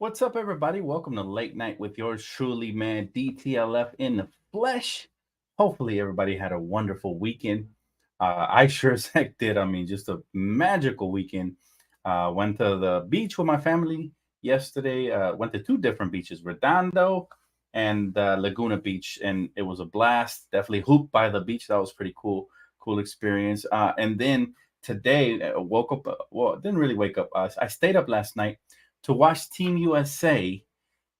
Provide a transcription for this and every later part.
What's up, everybody? Welcome to Late Night with yours truly, man, DTLF in the flesh. Hopefully, everybody had a wonderful weekend. I sure as heck did. I mean, just a magical weekend. Went to the beach with my family yesterday. Went to two different beaches, Redondo and Laguna Beach, and it was a blast. Definitely hooped by the beach. That was pretty cool experience. And then today, woke up. Well, didn't really wake up. I stayed up last night to watch Team USA,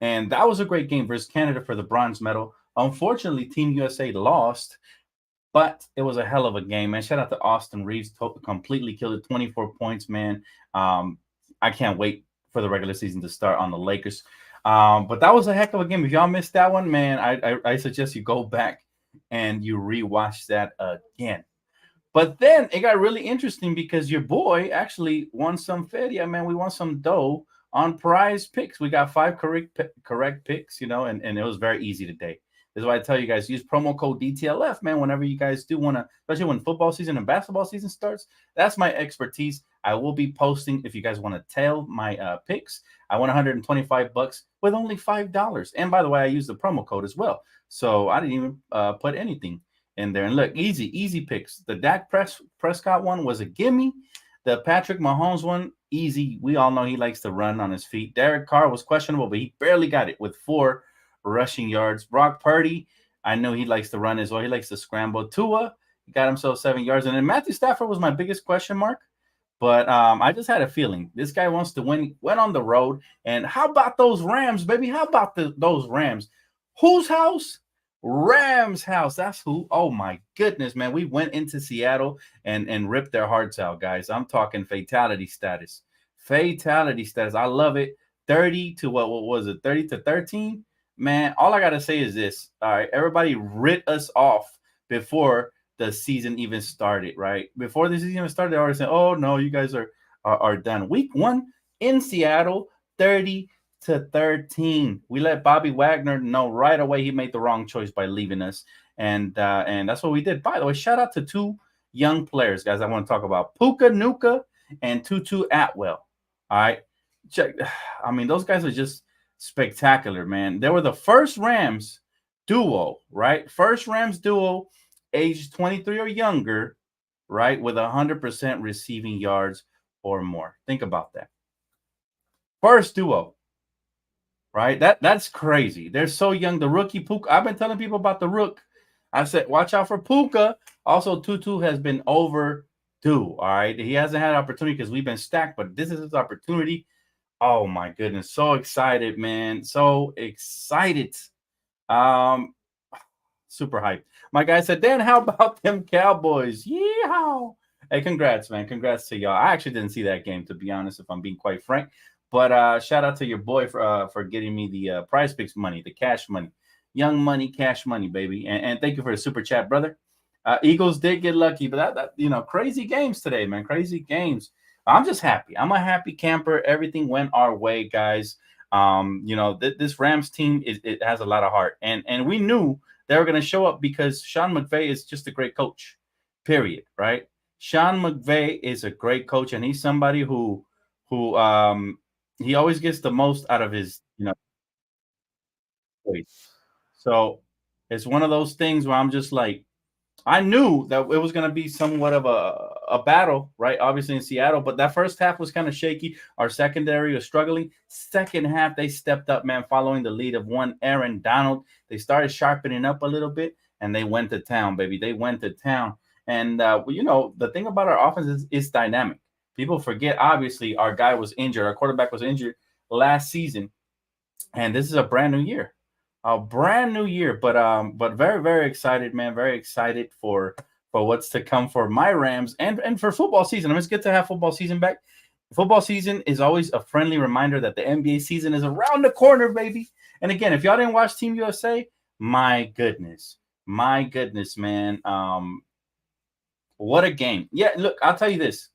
and that was a great game versus Canada for the bronze medal. Unfortunately, Team USA lost, but it was a hell of a game, man. Shout out to Austin Reaves, completely killed it, 24 points, man. I can't wait for the regular season to start on the Lakers. But that was a heck of a game. If y'all missed that one, man, I suggest you go back and you rewatch that again. But then it got really interesting because your boy actually won some feria, man. We won some dough on prize picks. We got five correct picks, and it was very easy today. This is why I tell you guys, use promo code DTLF, man, whenever you guys do want to, especially when football season and basketball season starts. That's my expertise. I will be posting if you guys want to tail my picks. I won 125 bucks with only $5. And by the way, I used the promo code as well. So I didn't even put anything in there. And look, easy picks. The Dak Prescott one was a gimme. The Patrick Mahomes one, easy. We all know he likes to run on his feet. Derek Carr was questionable, but he barely got it with 4 rushing yards. Brock Purdy, I know he likes to run as well. He likes to scramble. Tua, he got himself 7 yards. And then Matthew Stafford was my biggest question mark. But I just had a feeling this guy wants to win. Went on the road. And how about those Rams, baby? How about those Rams? Whose house? Rams house. That's who. Oh my goodness, man. We went into Seattle and ripped their hearts out, guys. I'm talking fatality status. Fatality status. I love it. 30 to what was it? 30 to 13. Man, all I gotta say is this. All right, everybody writ us off before the season even started, right? Before the season even started, they already said, oh no, you guys are done. Week 1 in Seattle, 30 to 13. We let Bobby Wagner know right away he made the wrong choice by leaving us. And that's what we did. By the way, shout out to 2 young players, guys. I want to talk about Puka Nuka and Tutu Atwell. All right. Check. I mean, those guys are just spectacular, man. They were the first Rams duo, right? First Rams duo, aged 23 or younger, right? With 100% receiving yards or more. Think about that. First duo. Right? That's crazy. They're so young. The rookie Puka. I've been telling people about the rook. I said, watch out for Puka. Also, Tutu has been overdue. All right. He hasn't had opportunity because we've been stacked, but this is his opportunity. Oh my goodness. So excited, man. So excited. Um, super hyped. My guy said, Dan, how about them Cowboys? Yeehaw. Hey, congrats, man. Congrats to y'all. I actually didn't see that game, to be honest, if I'm being quite frank. But shout out to your boy for getting me the prize picks money, the cash money. Young money, cash money, baby. And thank you for the super chat, brother. Eagles did get lucky, but that crazy games today, man. Crazy games. I'm just happy. I'm a happy camper. Everything went our way, guys. This Rams team it has a lot of heart. And we knew they were going to show up because Sean McVay is just a great coach. Period, right? Sean McVay is a great coach, and he's somebody who he always gets the most out of his, voice. So it's one of those things where I'm just like, I knew that it was going to be somewhat of a battle, right? Obviously in Seattle, but that first half was kind of shaky. Our secondary was struggling. Second half, they stepped up, man, following the lead of one Aaron Donald. They started sharpening up a little bit, and they went to town, baby. They went to town. And, the thing about our offense is it's dynamic. People forget, obviously, our guy was injured. Our quarterback was injured last season. And this is a brand new year. A brand new year. But very, very excited, man. Very excited for what's to come for my Rams and for football season. I mean, it's good to have football season back. Football season is always a friendly reminder that the NBA season is around the corner, baby. And again, if y'all didn't watch Team USA, my goodness, man. What a game. Yeah, look, I'll tell you this.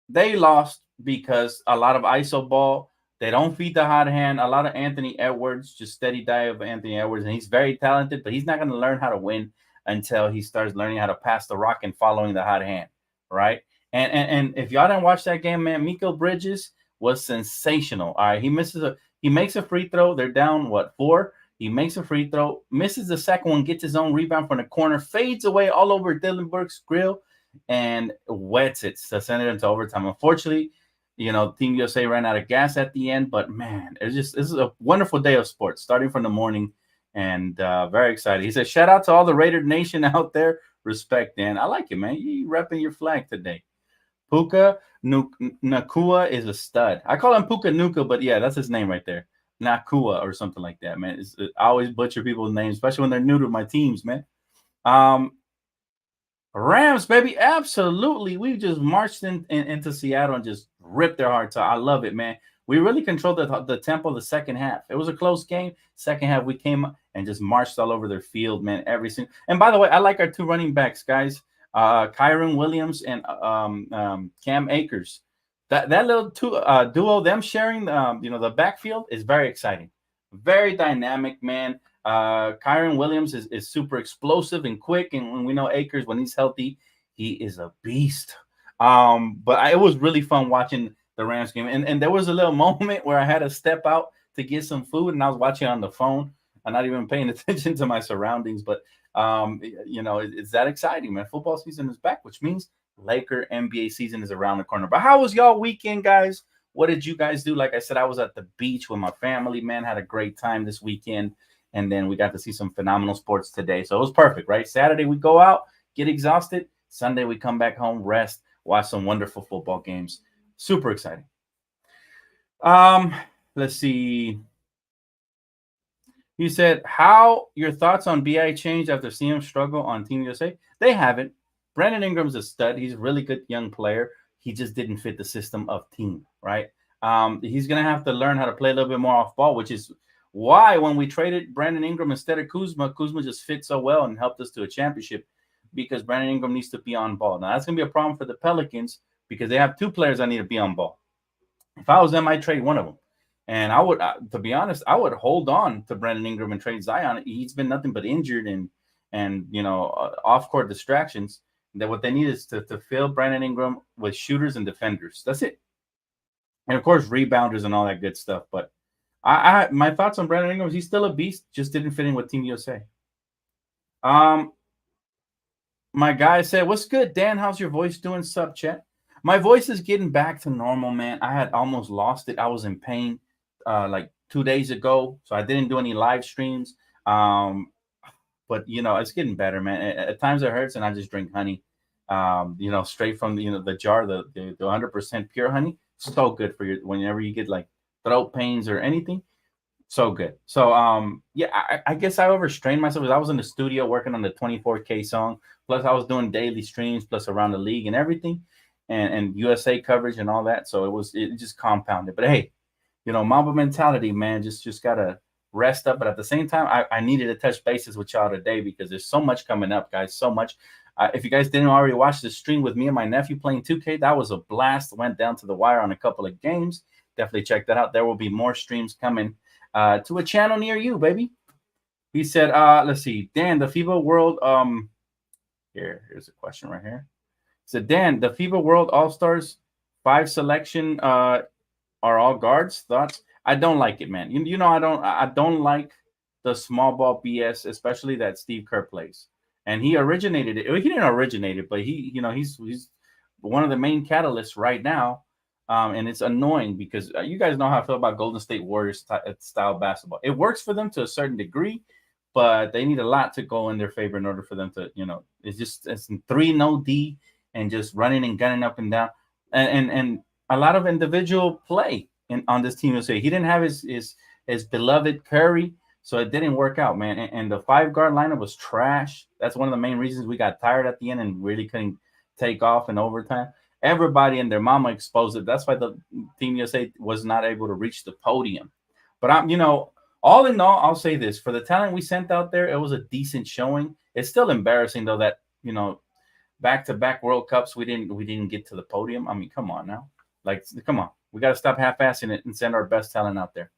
They lost because a lot of ISO ball. They don't feed the hot hand. A lot of Anthony Edwards, just steady diet of Anthony Edwards. And he's very talented, but he's not going to learn how to win until he starts learning how to pass the rock and following the hot hand, right? And if y'all didn't watch that game, man, Miko Bridges was sensational. All right, he misses He makes a free throw. They're down, what, 4? He makes a free throw, misses the second one, gets his own rebound from the corner, fades away all over Dylan Burke's grill, and wets it to send it into overtime. Unfortunately, Team USA ran out of gas at the end, but man, this is a wonderful day of sports starting from the morning, and very excited. He said, shout out to all the Raider Nation out there. Respect, Dan. I like it, man. You repping your flag today. Puka Nakua is a stud. I call him Puka Nuka, but yeah, that's his name right there. Nakua or something like that, man. I always butcher people's names, especially when they're new to my teams, man. Rams, baby, absolutely. We just marched into Seattle and just ripped their hearts out. I love it, man. We really controlled the tempo of the second half. It was a close game. Second half, we came and just marched all over their field, man. And by the way, I like our 2 running backs, guys. Kyron Williams and Cam Akers. That little duo, them sharing the backfield is very exciting, very dynamic, man. Kyron Williams is super explosive and quick, and when we know Akers, when he's healthy, he is a beast. But it was really fun watching the Rams game, and there was a little moment where I had to step out to get some food, and I was watching on the phone. I'm not even paying attention to my surroundings, but it's that exciting, man. Football season is back, which means Laker NBA season is around the corner. But how was y'all weekend, guys? What did you guys do? Like I said, I was at the beach with my family, man. Had a great time this weekend. And then we got to see some phenomenal sports today. So it was perfect, right? Saturday, we go out, get exhausted. Sunday, we come back home, rest, watch some wonderful football games. Super exciting. Let's see. You said, how your thoughts on BI changed after seeing him struggle on Team USA? They haven't. Brandon Ingram's a stud. He's a really good young player. He just didn't fit the system of team, right? He's going to have to learn how to play a little bit more off ball, which is why when we traded Brandon Ingram instead of Kuzma just fit so well and helped us to a championship, because Brandon Ingram needs to be on ball. Now, that's going to be a problem for the Pelicans because they have 2 players that need to be on ball. If I was them, I'd trade one of them. And I would, to be honest, I would hold on to Brandon Ingram and trade Zion. He's been nothing but injured and off-court distractions. That what they need is to fill Brandon Ingram with shooters and defenders. That's it. And, of course, rebounders and all that good stuff. But my thoughts on Brandon Ingram is he's still a beast, just didn't fit in with Team USA. My guy said, what's good, Dan? How's your voice doing, sub chat? My voice is getting back to normal, man. I had almost lost it. I was in pain like 2 days ago, so I didn't do any live streams. But, it's getting better, man. At times it hurts, and I just drink honey, straight from, the jar, the 100% pure honey. So good for whenever you get, like, throat pains or anything. So good. So, I guess I overstrained myself. I was in the studio working on the 24K song. Plus, I was doing daily streams, plus around the league and everything, and USA coverage and all that. So it just compounded. But hey, Mamba mentality, man. Just gotta rest up. But at the same time, I needed to touch bases with y'all today because there's so much coming up, guys. So much. If you guys didn't already watch the stream with me and my nephew playing 2K, that was a blast. Went down to the wire on a couple of games. Definitely check that out. There will be more streams coming to a channel near you, baby. He said, let's see, Dan, the FIBA World. Here's a question right here. He said, Dan, the FIBA World All-Stars 5 selection are all guards. Thoughts? I don't like it, man. I don't like the small ball BS, especially that Steve Kerr plays. And he originated it. He didn't originate it, but he's one of the main catalysts right now. And it's annoying because you guys know how I feel about Golden State Warriors style basketball. It works for them to a certain degree, but they need a lot to go in their favor in order for them to, it's 3 no D and just running and gunning up and down, and a lot of individual play on this team. He didn't have his beloved Curry, so it didn't work out, man. And the 5-guard lineup was trash. That's one of the main reasons we got tired at the end and really couldn't take off in overtime. Everybody and their mama exposed it. That's why the Team USA was not able to reach the podium. But all in all, I'll say this: for the talent we sent out there, it was a decent showing. It's still embarrassing though that back-to-back World Cups we didn't get to the podium. I mean, come on now, come on, we got to stop half-assing it and send our best talent out there.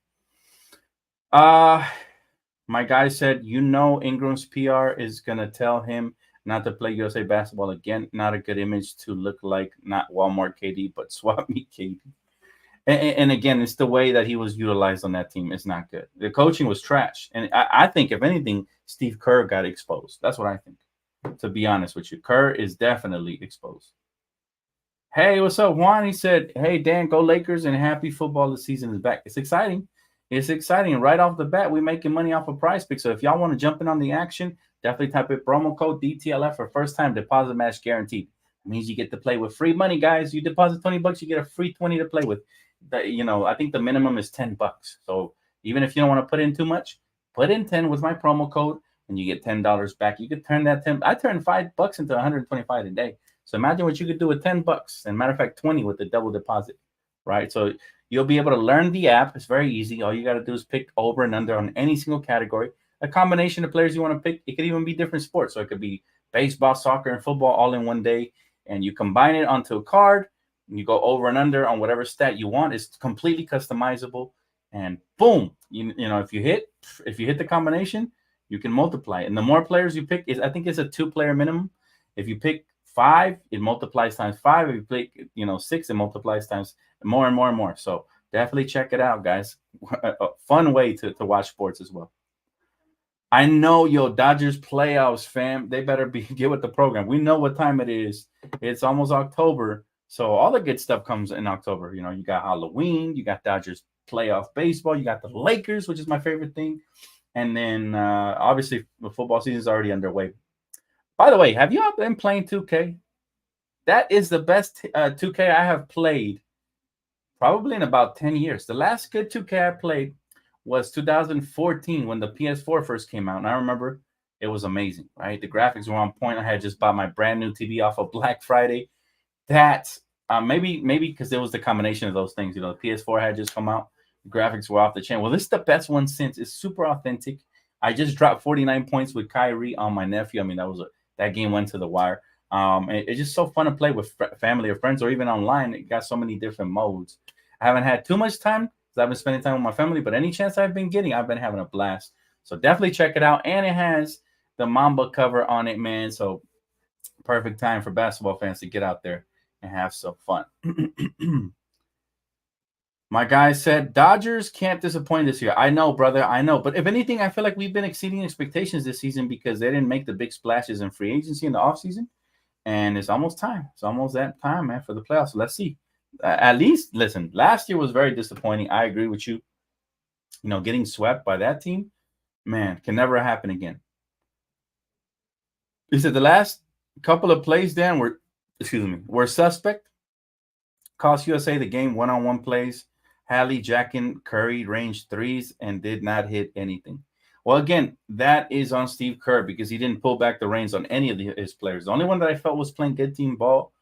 My guy said, Ingram's PR is gonna tell him not to play USA basketball again. Not a good image to look like not Walmart KD, but swap meet KD. And again, it's the way that he was utilized on that team. It's not good. The coaching was trash. And I think, if anything, Steve Kerr got exposed. That's what I think, to be honest with you. Kerr is definitely exposed. Hey, what's up, Juan? He said, hey, Dan, go Lakers, and happy football the season is back. It's exciting. It's exciting. Right off the bat, we're making money off of Prize Pick. So if y'all want to jump in on the action, definitely type in promo code DTLF for first time deposit match guaranteed. It means you get to play with free money, guys. You deposit $20, you get a free 20 to play with. I think the minimum is $10. So even if you don't want to put in too much, put in 10 with my promo code, and you get $10 back. You could turn that 10. I turned $5 into 125 a day. So imagine what you could do with $10, and matter of fact, 20 with the double deposit, right? So you'll be able to learn the app. It's very easy. All you got to do is pick over and under on any single category. A combination of players you want to pick. It could even be different sports. So it could be baseball, soccer, and football all in one day. And you combine it onto a card, and you go over and under on whatever stat you want. It's completely customizable. And boom, if you hit the combination, you can multiply it. And the more players you pick, I think it's a 2-player minimum. If you pick 5, it multiplies times 5. If you pick 6, it multiplies times more and more and more. So definitely check it out, guys. A fun way to watch sports as well. I know, Dodgers playoffs, fam. They better get with the program. We know what time it is. It's almost October. So all the good stuff comes in October. You got Halloween, you got Dodgers playoff baseball, you got the Lakers, which is my favorite thing. And then obviously the football season is already underway. By the way, have you all been playing 2K? That is the best 2K I have played probably in about 10 years. The last good 2K I played was 2014 when the PS4 first came out. And I remember it was amazing, right? The graphics were on point. I had just bought my brand new TV off of Black Friday. That maybe because it was the combination of those things. The PS4 had just come out. The graphics were off the chain. Well, this is the best one since. It's super authentic. I just dropped 49 points with Kyrie on my nephew. I mean, that game went to the wire. It's just so fun to play with family or friends, or even online. It got so many different modes. I haven't had too much time because I've been spending time with my family, but any chance I've been getting, I've been having a blast. So definitely check it out. And it has the Mamba cover on it, man. So perfect time for basketball fans to get out there and have some fun. My guy said, Dodgers can't disappoint this year. I know, brother. I know. But if anything, I feel like we've been exceeding expectations this season because they didn't make the big splashes in free agency in the offseason. And it's almost time. It's almost that time, man, for the playoffs. So let's see. At least, listen, last year was very disappointing. I agree with you. Getting swept by that team, man, can never happen again. He said the last couple of plays, Dan, were suspect. Cost USA the game one-on-one plays. Hallie, Jackin, Curry ranged threes and did not hit anything. Well, again, that is on Steve Kerr because he didn't pull back the reins on any of his players. The only one that I felt was playing good team ball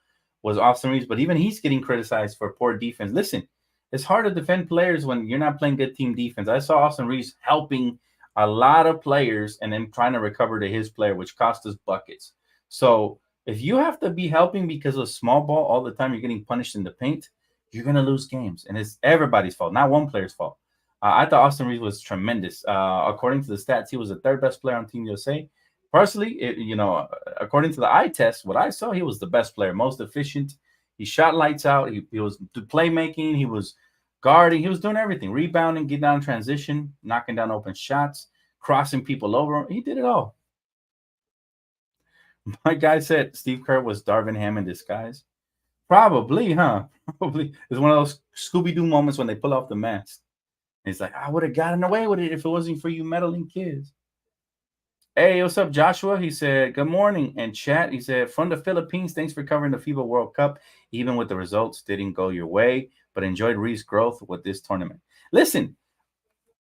was Austin Reaves, but even he's getting criticized for poor defense. Listen, it's hard to defend players when you're not playing good team defense. I saw Austin Reaves helping a lot of players and then trying to recover to his player, which cost us buckets. So if you have to be helping because of small ball all the time, you're getting punished in the paint, you're going to lose games. And it's everybody's fault, not one player's fault. I thought Austin Reaves was tremendous. According to the stats, he was the 3rd best player on Team USA. Personally, according to the eye test, what I saw, he was the best player, most efficient. He shot lights out. He was playmaking. He was guarding. He was doing everything, rebounding, getting down transition, knocking down open shots, crossing people over. He did it all. My guy said Steve Kerr was Darvin Ham in disguise. Probably, huh? Probably. It's one of those Scooby-Doo moments when they pull off the mask. It's like, I would have gotten away with it if it wasn't for you meddling kids. Hey, what's up, Joshua? He said, good morning. And chat, he said, from the Philippines, thanks for covering the FIBA World Cup. Even with the results didn't go your way, but enjoyed Reese's growth with this tournament. Listen,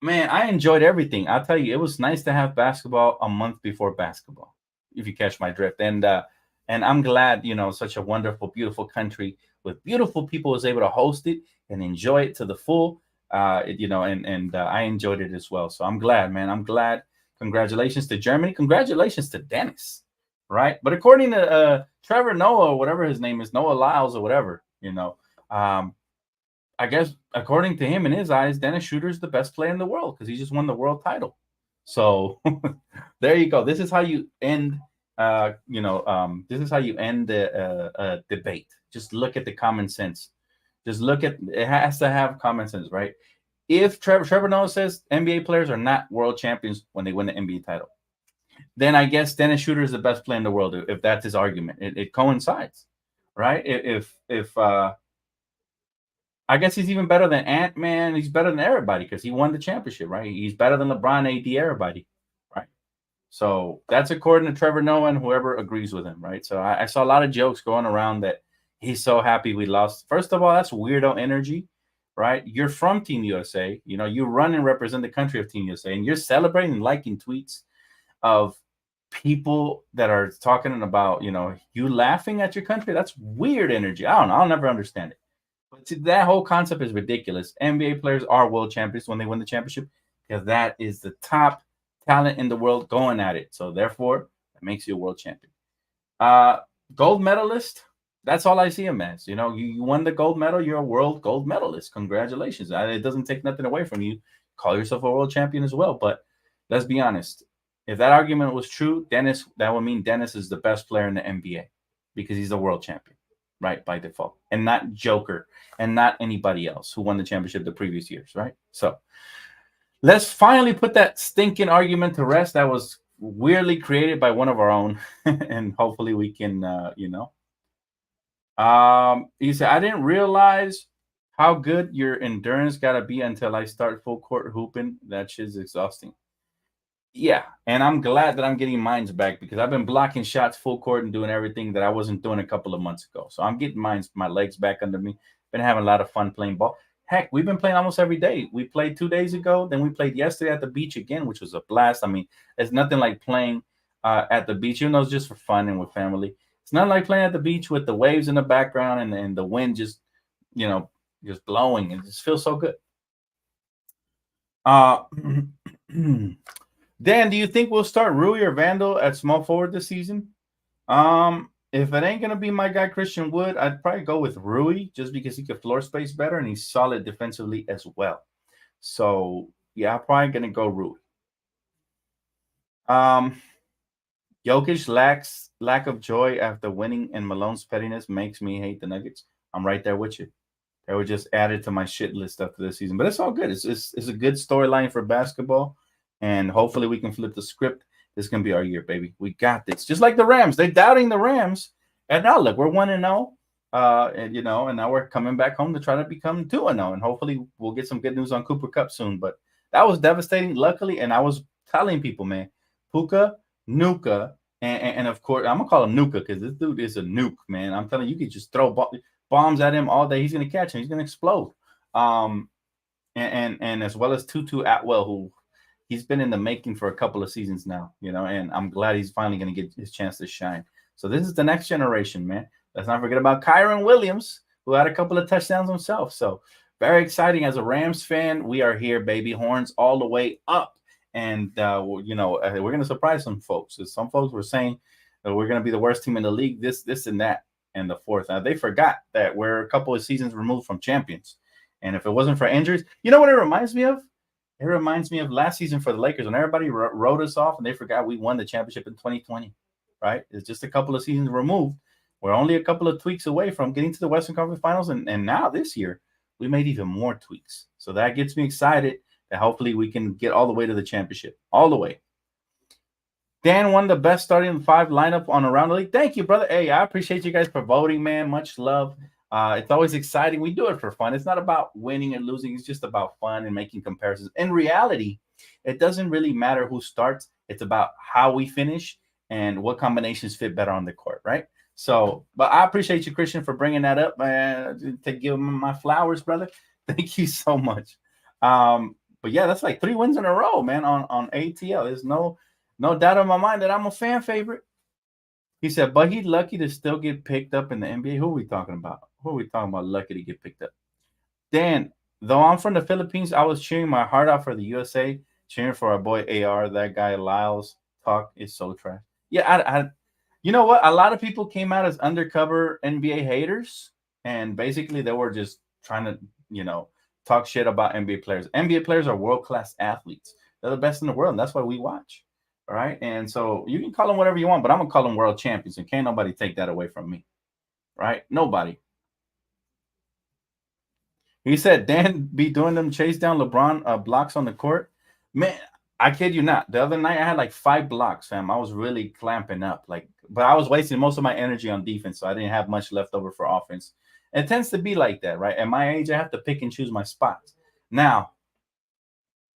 man, I enjoyed everything. I'll tell you, it was nice to have basketball a month before basketball, if you catch my drift. And I'm glad, such a wonderful, beautiful country with beautiful people was able to host it and enjoy it to the full, I enjoyed it as well. So I'm glad, man. I'm glad. Congratulations to Germany. Congratulations to Dennis, right? But according to Trevor Noah, or whatever his name is, Noah Lyles or whatever, I guess according to him, in his eyes, Dennis Schroeder's the best player in the world because he just won the world title. So there you go. This is how you end, this is how you end the debate. Just look at the common sense. Just look at it, has to have common sense, right? If Trevor Noah says NBA players are not world champions when they win the NBA title, then I guess Dennis Schroeder is the best player in the world. If that's his argument, it coincides, right? If I guess he's even better than Ant-Man. He's better than everybody because he won the championship, right? He's better than LeBron, AD, everybody, right? So that's according to Trevor Noah and whoever agrees with him, right? So I saw a lot of jokes going around that he's so happy we lost. First of all, that's weirdo energy, right? You're from Team USA. You know, you run and represent the country of Team USA, and you're celebrating and liking tweets of people that are talking about, you know, you laughing at your country. That's weird energy. I don't know. I'll never understand it. But see, that whole concept is ridiculous. NBA players are world champions when they win the championship because that is the top talent in the world going at it. So therefore, that makes you a world champion. Uh, Gold medalist. That's all I see him as. You know, you won the gold medal. You're a world gold medalist. Congratulations. It doesn't take nothing away from you. Call yourself a world champion as well. But let's be honest. If that argument was true, Dennis, that would mean Dennis is the best player in the NBA because he's a world champion, right? By default, and not Joker and not anybody else who won the championship the previous years, right? So let's finally put that stinking argument to rest that was weirdly created by one of our own, and hopefully we can, he said, I didn't realize how good your endurance got to be until I start full court hooping. That shit's exhausting. Yeah, and I'm glad that I'm getting mines back because I've been blocking shots full court and doing everything that I wasn't doing a couple of months ago. So I'm getting my legs back under me. Been having a lot of fun playing ball. Heck, we've been playing almost every day. We played 2 days ago, then we played yesterday at the beach again, which was a blast. I mean, it's nothing like playing at the beach, even though it's just for fun and with family. It's not like playing at the beach with the waves in the background and the wind just, you know, just blowing. It just feels so good. Dan, do you think we'll start Rui or Vandal at small forward this season? If it ain't gonna be my guy Christian Wood, I'd probably go with Rui just because he could floor space better and he's solid defensively as well. So yeah, I'm probably gonna go Rui. Jokic lack of joy after winning and Malone's pettiness makes me hate the Nuggets. I'm right there with you. They were just added to my shit list after this season, but it's all good. It's a good storyline for basketball, and hopefully we can flip the script. This is gonna be our year, baby. We got this. Just like the Rams, they're doubting the Rams, and now look, we're 1-0, and and now we're coming back home to try to become 2-0, and hopefully we'll get some good news on Cooper Cup soon. But that was devastating, luckily, and I was telling people, man, Puka, Nuka, and of course I'm gonna call him Nuka because this dude is a nuke, man. I'm telling you, you could just throw bombs at him all day. He's going to catch him. He's going to explode. And as well as Tutu Atwell, who he's been in the making for a couple of seasons now, and I'm glad he's finally going to get his chance to shine. So this is the next generation, man. Let's not forget about Kyron Williams, who had a couple of touchdowns himself. So very exciting. As a Rams fan, we are here, baby. Horns all the way up. And, we're going to surprise some folks. Some folks were saying that we're going to be the worst team in the league, this, and that. And the fourth. Now, they forgot that we're a couple of seasons removed from champions. And if it wasn't for injuries, you know what it reminds me of? It reminds me of last season for the Lakers when everybody wrote us off and they forgot we won the championship in 2020, right? It's just a couple of seasons removed. We're only a couple of tweaks away from getting to the Western Conference Finals. And now this year, we made even more tweaks. So that gets me excited that hopefully we can get all the way to the championship, all the way. Dan won the best starting five lineup on Around the League. Thank you, brother. Hey, I appreciate you guys for voting, man. Much love. It's always exciting. We do it for fun. It's not about winning and losing. It's just about fun and making comparisons. In reality, it doesn't really matter who starts. It's about how we finish and what combinations fit better on the court, right? So, but I appreciate you, Christian, for bringing that up, to give him my flowers, brother. Thank you so much. But yeah, that's like 3 wins in a row, man, on ATL. There's no doubt in my mind that I'm a fan favorite. He said, but he's lucky to still get picked up in the NBA. Who are we talking about? Who are we talking about lucky to get picked up? Dan, though I'm from the Philippines, I was cheering my heart out for the USA, cheering for our boy AR. That guy Lyles talk is so trash. Yeah, you know what? A lot of people came out as undercover NBA haters, and basically they were just trying to, talk shit about NBA players. NBA players are world-class athletes. They're the best in the world, and that's why we watch. All right. And so you can call them whatever you want, but I'm going to call them world champions. And can't nobody take that away from me. Right? Nobody. He said Dan be doing them chase down LeBron blocks on the court. Man, I kid you not. The other night I had like 5 blocks, fam. I was really clamping up, but I was wasting most of my energy on defense, so I didn't have much left over for offense. It tends to be like that, right? At my age, I have to pick and choose my spots. Now,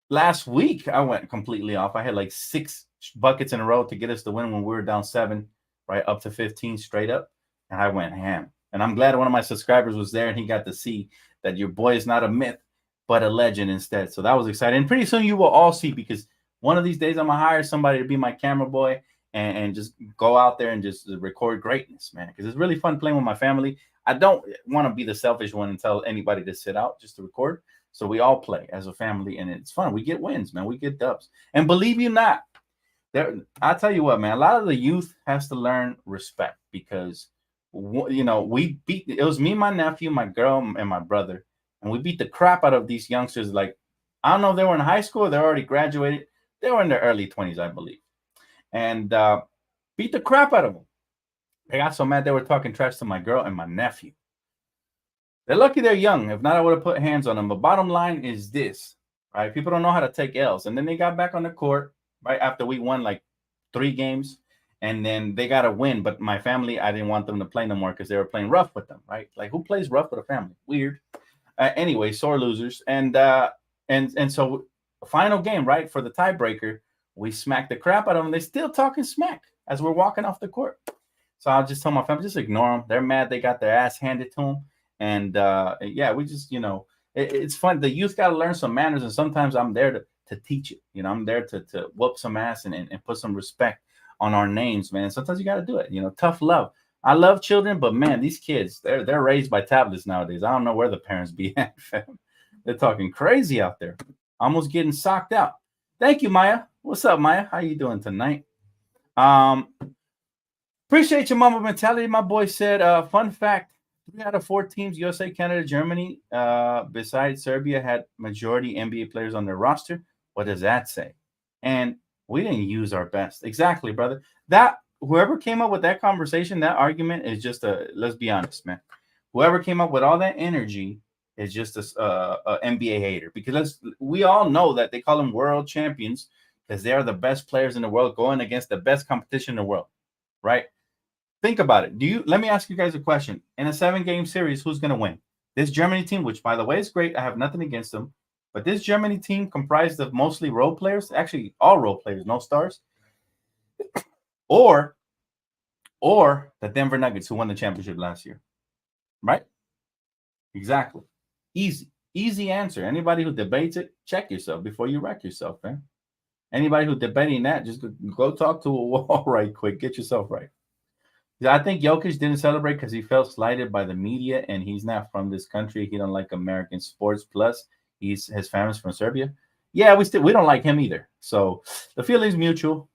last week I went completely off. I had like 6 buckets in a row to get us the win when we were down 7, right up to 15 straight up, and I went ham. And I'm glad one of my subscribers was there and he got to see that your boy is not a myth, but a legend instead. So that was exciting. And pretty soon you will all see, because one of these days I'm going to hire somebody to be my camera boy and just go out there and just record greatness, man, because it's really fun playing with my family. I don't want to be the selfish one and tell anybody to sit out just to record. So we all play as a family, and it's fun. We get wins, man. We get dubs. And believe you not, I'll tell you what, man, a lot of the youth has to learn respect, because we beat, it was me, my nephew, my girl, and my brother, and we beat the crap out of these youngsters. Like, I don't know if they were in high school or they're already graduated. They were in their early 20s, I believe, and beat the crap out of them. They got so mad they were talking trash to my girl and my nephew. They're lucky they're young. If not, I would have put hands on them. But bottom line is this, right? People don't know how to take L's. And then they got back on the court right after we won like 3 games. And then they got a win. But my family, I didn't want them to play no more because they were playing rough with them, right? Like, who plays rough with a family? Weird. Anyway, sore losers. And so final game, right, for the tiebreaker, we smacked the crap out of them. They're still talking smack as we're walking off the court. So I'll just tell my family, just ignore them. They're mad. They got their ass handed to them. And yeah, we just, it's fun. The youth got to learn some manners. And sometimes I'm there to teach it. I'm there to whoop some ass and put some respect on our names, man. Sometimes you got to do it. Tough love. I love children, but man, these kids, they're raised by tablets nowadays. I don't know where the parents be at. They're talking crazy out there. Almost getting socked out. Thank you, Maya. What's up, Maya? How you doing tonight? Appreciate your mama mentality. My boy said, fun fact, 3 out of 4 teams, USA, Canada, Germany, besides Serbia, had majority NBA players on their roster. What does that say? And we didn't use our best. Exactly, brother. That whoever came up with that conversation, that argument is just let's be honest, man. Whoever came up with all that energy is just a NBA hater, because we all know that they call them world champions because they are the best players in the world going against the best competition in the world, right? Think about it. Let me ask you guys a question. In a 7-game series, who's going to win? This Germany team, which, by the way, is great. I have nothing against them. But this Germany team comprised of mostly role players, actually all role players, no stars, or the Denver Nuggets, who won the championship last year, right? Exactly. Easy answer. Anybody who debates it, check yourself before you wreck yourself, man. Anybody who's debating that, just go talk to a wall right quick. Get yourself right. I think Jokic didn't celebrate because he felt slighted by the media, and he's not from this country. He don't like American sports. Plus, his family's from Serbia. Yeah, we don't like him either. So the feeling's mutual.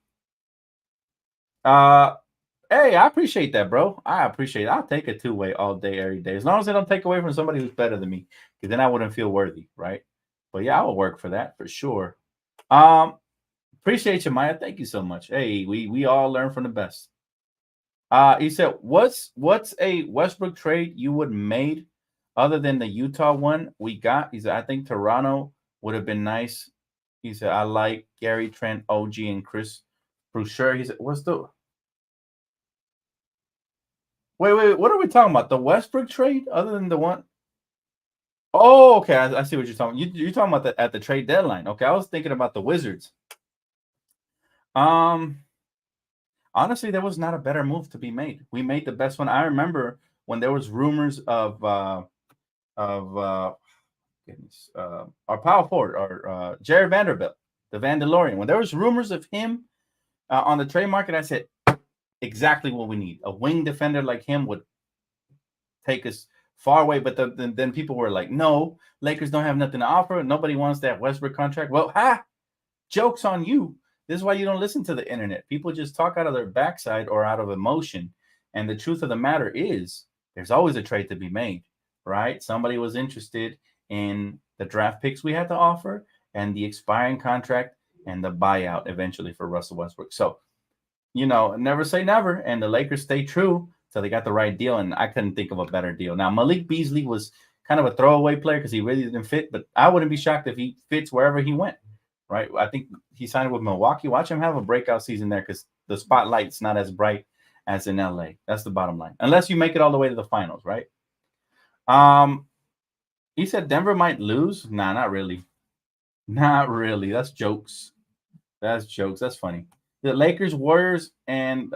Hey, I appreciate that, bro. I appreciate it. I'll take a 2-way all day, every day, as long as they don't take away from somebody who's better than me, because then I wouldn't feel worthy, right? But yeah, I will work for that for sure. Appreciate you, Maya. Thank you so much. Hey, we all learn from the best. He said, what's a Westbrook trade you would made other than the Utah one we got? He said, I think Toronto would have been nice. He said, I like Gary Trent, OG, and Chris Boucher. He said, wait, what are we talking about? The Westbrook trade other than the one? Oh, okay. I see what you're talking about. You're talking about at the trade deadline. Okay, I was thinking about the Wizards. Honestly, there was not a better move to be made. We made the best one. I remember when there was rumors of our power forward, or Jared Vanderbilt, the Vandalorian. When there was rumors of him on the trade market, I said exactly what we need. A wing defender like him would take us far away. But then people were like, no, Lakers don't have nothing to offer. Nobody wants that Westbrook contract. Well, joke's on you. This is why you don't listen to the internet. People just talk out of their backside or out of emotion. And the truth of the matter is there's always a trade to be made, right? Somebody was interested in the draft picks we had to offer and the expiring contract and the buyout eventually for Russell Westbrook. So, never say never. And the Lakers stay true till they got the right deal. And I couldn't think of a better deal. Now, Malik Beasley was kind of a throwaway player because he really didn't fit. But I wouldn't be shocked if he fits wherever he went. Right? I think he signed with Milwaukee. Watch him have a breakout season there because the spotlight's not as bright as in LA. That's the bottom line. Unless you make it all the way to the finals, right? He said Denver might lose. Nah, not really. Not really. That's jokes. That's jokes. That's funny. The Lakers, Warriors, and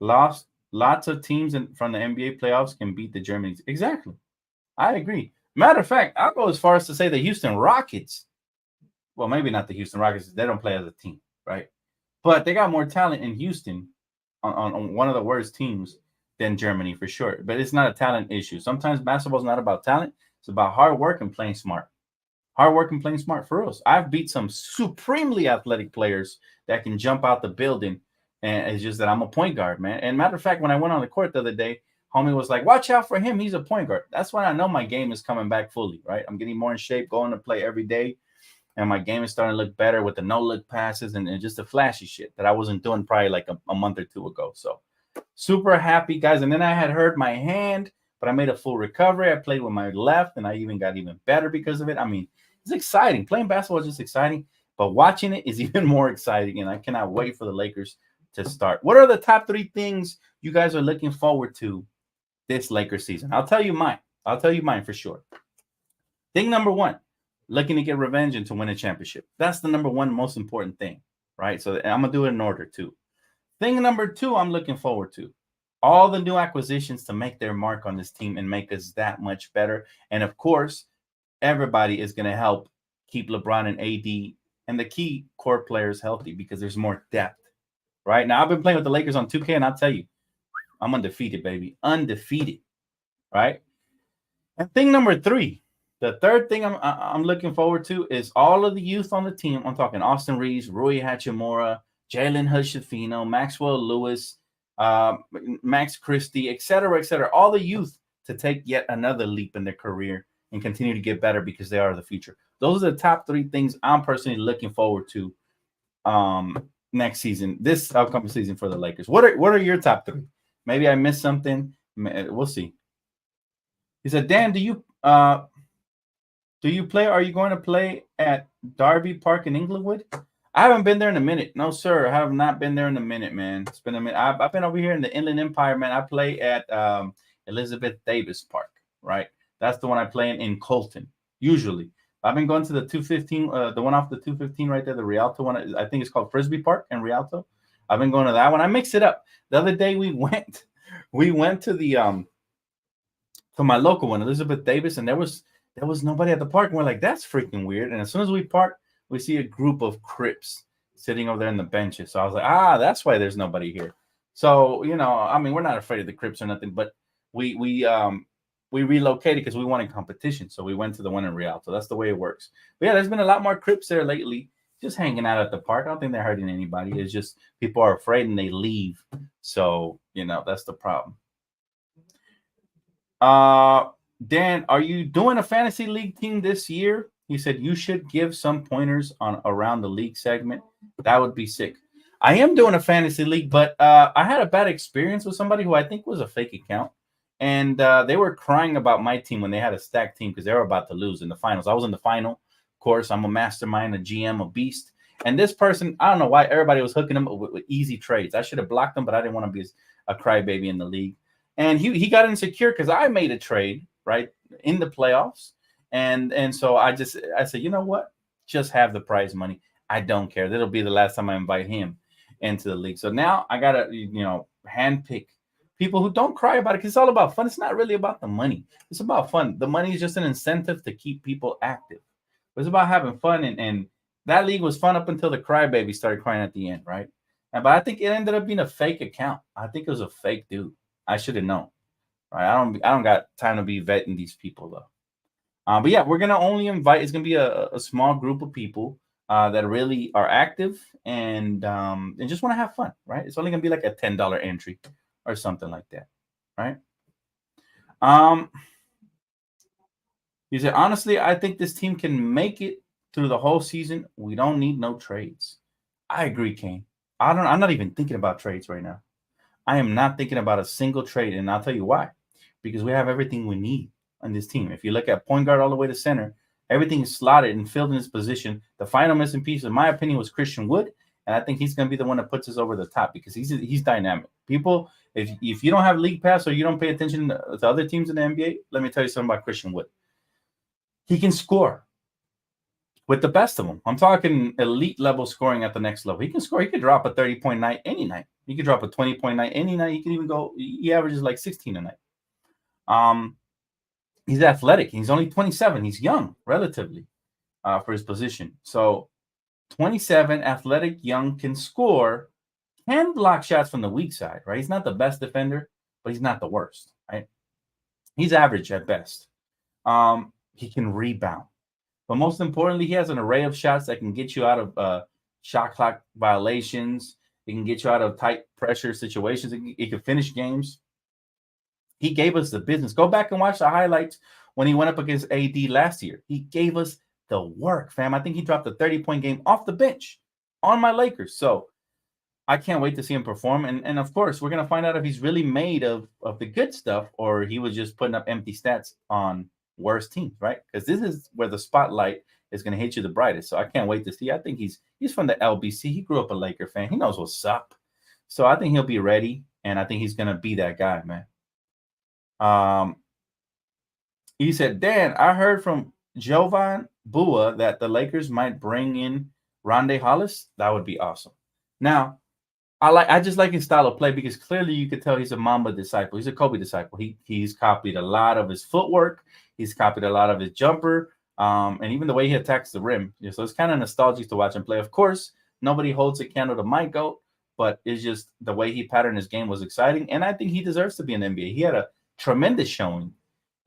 lost lots of teams from the NBA playoffs can beat the Germans. Exactly. I agree. Matter of fact, I'll go as far as to say the Houston Rockets. Well, maybe not the Houston Rockets. They don't play as a team, right? But they got more talent in Houston on one of the worst teams than Germany for sure. But it's not a talent issue. Sometimes basketball is not about talent. It's about hard work and playing smart. Hard work and playing smart for us. I've beat some supremely athletic players that can jump out the building. And it's just that I'm a point guard, man. And matter of fact, when I went on the court the other day, homie was like, watch out for him. He's a point guard. That's when I know my game is coming back fully, right? I'm getting more in shape, going to play every day. And my game is starting to look better with the no-look passes and just the flashy shit that I wasn't doing probably like a month or two ago. So super happy, guys. And then I had hurt my hand, but I made a full recovery. I played with my left, and I even got even better because of it. I mean, it's exciting. Playing basketball is just exciting, but watching it is even more exciting, and I cannot wait for the Lakers to start. What are the top 3 things you guys are looking forward to this Lakers season? I'll tell you mine. I'll tell you mine for sure. Thing number 1. Looking to get revenge and to win a championship. That's the number 1 most important thing, right? So I'm going to do it in order too. Thing number 2 I'm looking forward to. All the new acquisitions to make their mark on this team and make us that much better. And of course, everybody is going to help keep LeBron and AD and the key core players healthy because there's more depth, right? Now, I've been playing with the Lakers on 2K, and I'll tell you, I'm undefeated, baby. Undefeated, right? And thing number 3. The third thing I'm looking forward to is all of the youth on the team. I'm talking Austin Reaves, Rui Hachimura, Jalen Hood-Schifino, Maxwell Lewis, Max Christie, et cetera, all the youth to take yet another leap in their career and continue to get better because they are the future. Those are the top 3 things I'm personally looking forward to next season, this upcoming season for the Lakers. What are your top 3? Maybe I missed something. We'll see. He said, Dan, do you play? Are you going to play at Darby Park in Inglewood? I haven't been there in a minute. No, sir. I have not been there in a minute, man. It's been a minute. I've been over here in the Inland Empire, man. I play at Elizabeth Davis Park, right? That's the one I play in Colton, usually. I've been going to the 215, the one off the 215 right there, the Rialto one. I think it's called Frisbee Park in Rialto. I've been going to that one. I mix it up. The other day we went to the to my local one, Elizabeth Davis, and there was nobody at the park. And we're like, that's freaking weird. And as soon as we park, we see a group of Crips sitting over there in the benches. So I was like, that's why there's nobody here. So, I mean, we're not afraid of the Crips or nothing, but we relocated because we wanted competition. So we went to the one in Rialto. That's the way it works. But yeah, there's been a lot more Crips there lately, just hanging out at the park. I don't think they're hurting anybody. It's just people are afraid and they leave. So, that's the problem. Dan, are you doing a fantasy league team this year? He said you should give some pointers on around the league segment. That would be sick. I am doing a fantasy league, but I had a bad experience with somebody who I think was a fake account. And they were crying about my team when they had a stacked team because they were about to lose in the finals. I was in the final. Of course, I'm a mastermind, a GM, a beast. And this person, I don't know why everybody was hooking him up with easy trades. I should have blocked him, but I didn't want to be a crybaby in the league. And he got insecure because I made a trade, right, in the playoffs. And so I said, you know what? Just have the prize money. I don't care. That'll be the last time I invite him into the league. So now I got to, handpick people who don't cry about it because it's all about fun. It's not really about the money. It's about fun. The money is just an incentive to keep people active. It's about having fun. And that league was fun up until the crybaby started crying at the end, right? But I think it ended up being a fake account. I think it was a fake dude. I should have known. Right? I don't got time to be vetting these people though. But yeah, we're gonna only invite. It's gonna be a small group of people that really are active and just want to have fun, right? It's only gonna be like a $10 entry or something like that, right? He said, honestly, I think this team can make it through the whole season. We don't need no trades. I agree, Kane. I'm not even thinking about trades right now. I am not thinking about a single trade, and I'll tell you why. Because we have everything we need. on this team. If you look at point guard all the way to center, everything is slotted and filled in its position. The final missing piece, in my opinion, was Christian Wood, and I think he's going to be the one that puts us over the top because he's dynamic. People, if you don't have league pass or you don't pay attention to other teams in the NBA, let me tell you something about Christian Wood. He can score with the best of them. I'm talking elite level scoring at the next level. He can score. He could drop a 30-point night any night. He could drop a 20-point night any night. He can even go. He averages like 16 a night. He's athletic. He's only 27. He's young, relatively, for his position. So 27, athletic, young, can score, can block shots from the weak side, right? He's not the best defender, but he's not the worst, right? He's average at best. He can rebound. But most importantly, he has an array of shots that can get you out of shot clock violations. He can get you out of tight pressure situations. He can finish games. He gave us the business. Go back and watch the highlights when he went up against AD last year. He gave us the work, fam. I think he dropped a 30-point game off the bench on my Lakers. So I can't wait to see him perform. And of course, we're going to find out if he's really made of the good stuff or he was just putting up empty stats on worse teams, right? Because this is where the spotlight is going to hit you the brightest. So I can't wait to see. I think he's from the LBC. He grew up a Laker fan. He knows what's up. So I think he'll be ready, and I think he's going to be that guy, man. He said, Dan, I heard from Jovan Bua that the Lakers might bring in Rondae Hollis. That would be awesome. Now, I just like his style of play because clearly you could tell he's a Mamba disciple. He's a Kobe disciple. He's copied a lot of his footwork. He's copied a lot of his jumper, and even the way he attacks the rim. So it's kind of nostalgic to watch him play. Of course, nobody holds a candle to my GOAT, but it's just the way he patterned his game was exciting, and I think he deserves to be in the NBA. He had a tremendous showing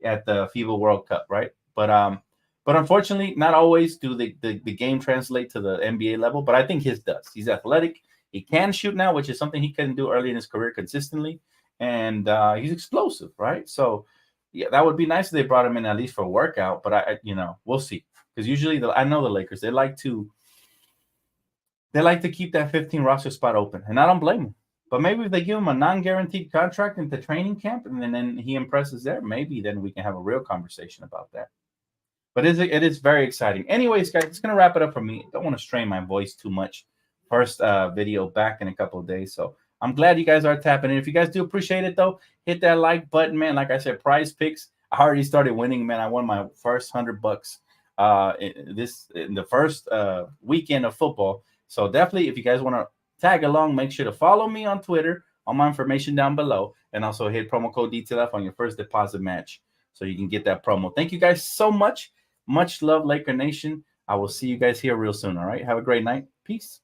at the FIBA World Cup, right? But unfortunately, not always do the game translate to the NBA level, but I think his does. He's athletic. He can shoot now, which is something he couldn't do early in his career consistently, and he's explosive, right? So, yeah, that would be nice if they brought him in at least for a workout, but we'll see. Because usually, I know the Lakers, they like to keep that 15 roster spot open, and I don't blame them. But maybe if they give him a non-guaranteed contract into training camp, and then he impresses there, maybe then we can have a real conversation about that. But it is very exciting. Anyways, guys, it's gonna wrap it up for me. Don't want to strain my voice too much. First video back in a couple of days, so I'm glad you guys are tapping in. If you guys do appreciate it, though, hit that like button, man. Like I said, Prize Picks. I already started winning, man. I won my first $100 in the first weekend of football. So definitely, if you guys want to tag along, make sure to follow me on Twitter. All my information down below, and also hit promo code DTLF on your first deposit match, so you can get that promo. Thank you guys so much. Much love, Laker Nation. I will see you guys here real soon. All right. Have a great night. Peace.